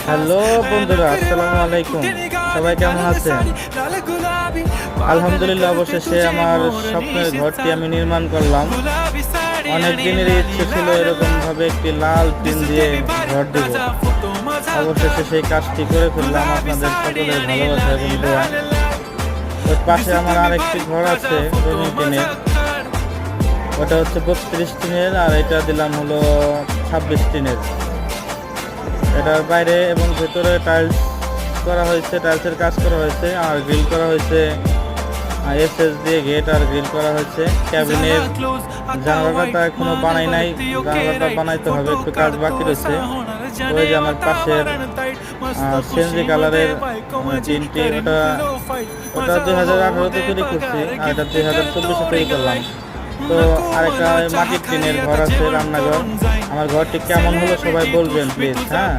Hello বন্ধুরা, আসসালামু আলাইকুম। সবাই কেমন আছেন? আলহামদুলিল্লাহ, অবশেষে আমার স্বপ্নের ঘরটি আমি নির্মাণ করলাম। অনেক দিনের ইচ্ছে ছিল এরকম ভাবে একটি লাল টিন দিয়ে ঘর দেব। অবশেষে সেই কাজটি করে ফেললাম আপনাদের সকলের ভালোবাসা এবং দোয়া। ওর পাশে আমার আরেকটি ঘর আছে রঙিন টিনের, ওটা হচ্ছে 32 টিনের, আর এটা দিলাম হলো 26 টিনের। এটার বাইরে এবং ভেতরে টাইলস করা হয়েছে, টাইলসের কাজ করা হয়েছে, আর গ্রিল করা হয়েছে এসএস দিয়ে গেট, আর গ্রিল করা হয়েছে। ক্যাবিনের জানালাটা এখনো বানাই নাই, জানালাটা বানাইতে হবে, একটু কাজ বাকি রয়েছে। ওই যে আমার পাশের সেনজি কালারের টিনটি, ওটা 2018-তে তৈরি করছি, আর এটা 2024-এ তৈরি করলাম। তো আরেকটা মাটির টিনের ঘর আছে, রান্নাঘর। আমার ঘরটি কেমন হলো সবাই বলবেন প্লিজ। হ্যাঁ।